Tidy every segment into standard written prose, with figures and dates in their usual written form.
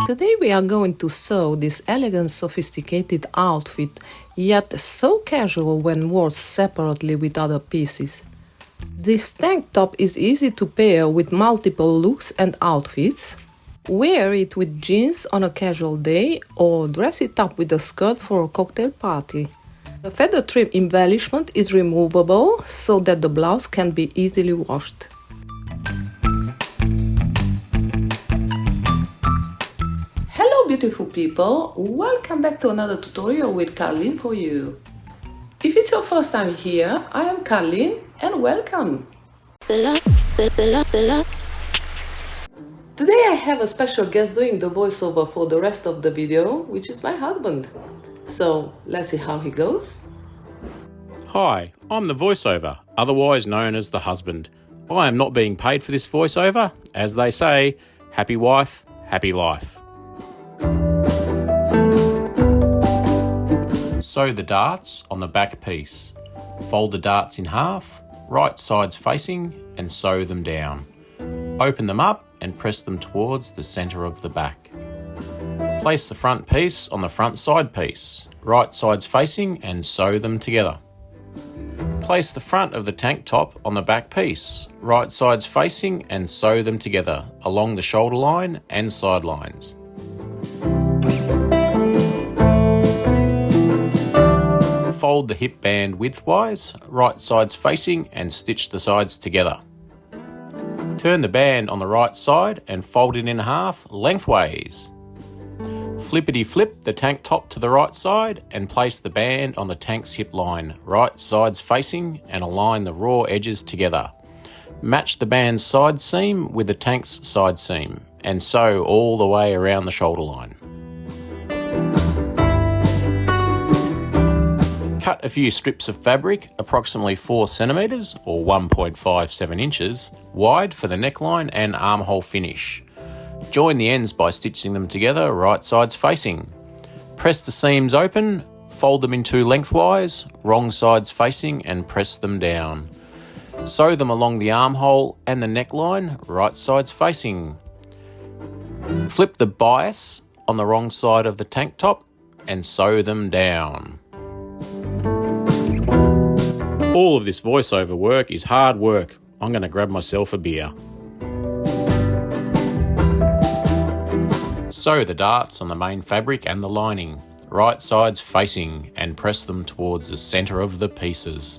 Today we are going to sew this elegant, sophisticated outfit, yet so casual when worn separately with other pieces. This tank top is easy to pair with multiple looks and outfits. Wear it with jeans on a casual day or dress it up with a skirt for a cocktail party. The feather trim embellishment is removable so that the blouse can be easily washed. Hello beautiful people, welcome back to another tutorial with Carleen for you. If it's your first time here, I am Carleen and welcome. Today I have a special guest doing the voiceover for the rest of the video, which is my husband. So let's see how he goes. Hi, I'm the voiceover, otherwise known as the husband. I am not being paid for this voiceover. As they say, happy wife, happy life. Sew the darts on the back piece. Fold the darts in half, right sides facing, and sew them down. Open them up and press them towards the centre of the back. Place the front piece on the front side piece, right sides facing, and sew them together. Place the front of the tank top on the back piece, right sides facing, and sew them together along the shoulder line and sidelines. Fold the hip band widthwise, right sides facing, and stitch the sides together. Turn the band on the right side and fold it in half lengthways. Flippity flip the tank top to the right side and place the band on the tank's hip line, right sides facing, and align the raw edges together. Match the band's side seam with the tank's side seam and sew all the way around the shoulder line. Cut a few strips of fabric, approximately 4 cm or 1.57 inches, wide for the neckline and armhole finish. Join the ends by stitching them together right sides facing. Press the seams open, fold them in two lengthwise, wrong sides facing, and press them down. Sew them along the armhole and the neckline, right sides facing. Flip the bias on the wrong side of the tank top and sew them down. All of this voiceover work is hard work. I'm going to grab myself a beer. Sew the darts on the main fabric and the lining, right sides facing, and press them towards the centre of the pieces.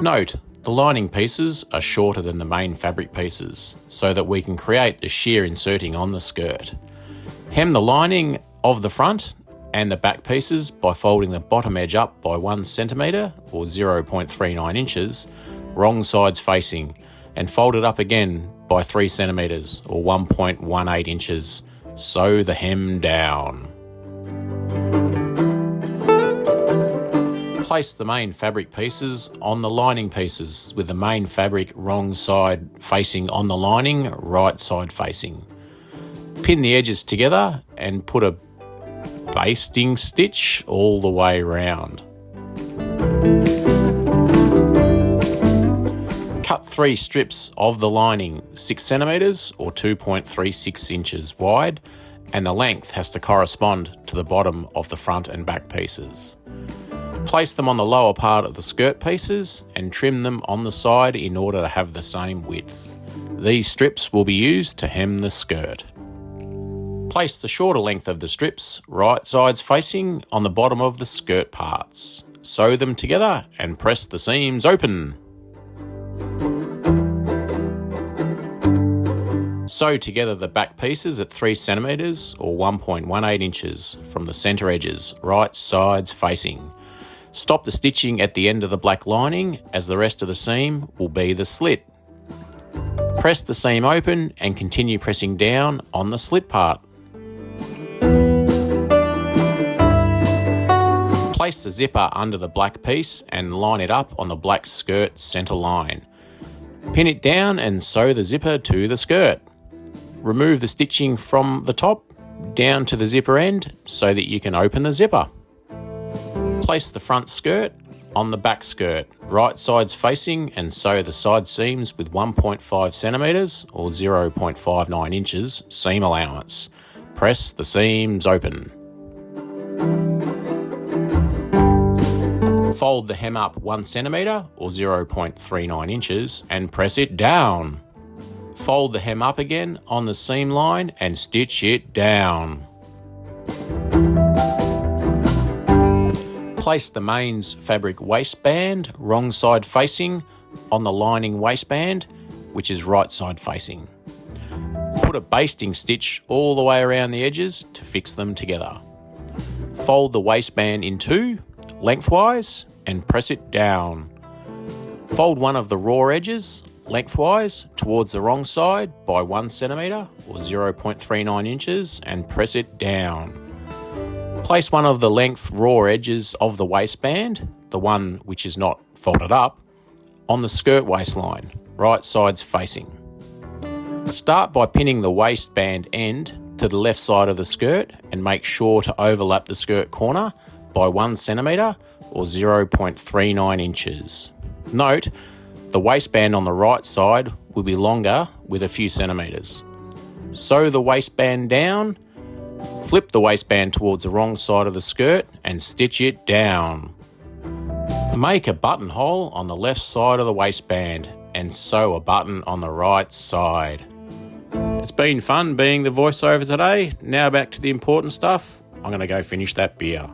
Note, the lining pieces are shorter than the main fabric pieces, so that we can create the sheer inserting on the skirt. Hem the lining of the front and the back pieces by folding the bottom edge up by 1 cm or 0.39 inches, wrong sides facing, and fold it up again by 3 cm or 1.18 inches. Sew the hem down. Place the main fabric pieces on the lining pieces with the main fabric wrong side facing on the lining, right side facing. Pin the edges together and put a basting stitch all the way around. Cut 3 strips of the lining 6 cm or 2.36 inches wide, and the length has to correspond to the bottom of the front and back pieces. Place them on the lower part of the skirt pieces and trim them on the side in order to have the same width. These strips will be used to hem the skirt. Place the shorter length of the strips, right sides facing, on the bottom of the skirt parts. Sew them together and press the seams open. Sew Sew together the back pieces at 3 centimetres or 1.18 inches from the centre edges, right sides facing. Stop the stitching at the end of the black lining, as the rest of the seam will be the slit. Press the seam open and continue pressing down on the slit part. Place the zipper under the black piece and line it up on the black skirt centre line. Pin it down and sew the zipper to the skirt. Remove the stitching from the top down to the zipper end so that you can open the zipper. Place the front skirt on the back skirt, right sides facing, and sew the side seams with 1.5 centimetres or 0.59 inches seam allowance. Press the seams open. Fold the hem up 1 centimetre or 0.39 inches and press it down. Fold the hem up again on the seam line and stitch it down. Place the mains fabric waistband wrong side facing on the lining waistband, which is right side facing. Put a basting stitch all the way around the edges to fix them together. Fold the waistband in two, lengthwise, and press it down. Fold one of the raw edges lengthwise towards the wrong side by 1 centimetre or 0.39 inches and press it down. Place one of the length raw edges of the waistband, the one which is not folded up, on the skirt waistline, right sides facing. Start by pinning the waistband end to the left side of the skirt and make sure to overlap the skirt corner by 1 centimetre or 0.39 inches. Note, the waistband on the right side will be longer with a few centimetres. Sew the waistband down, flip the waistband towards the wrong side of the skirt and stitch it down. Make a buttonhole on the left side of the waistband and sew a button on the right side. It's been fun being the voiceover today. Now back to the important stuff. I'm going to go finish that beer.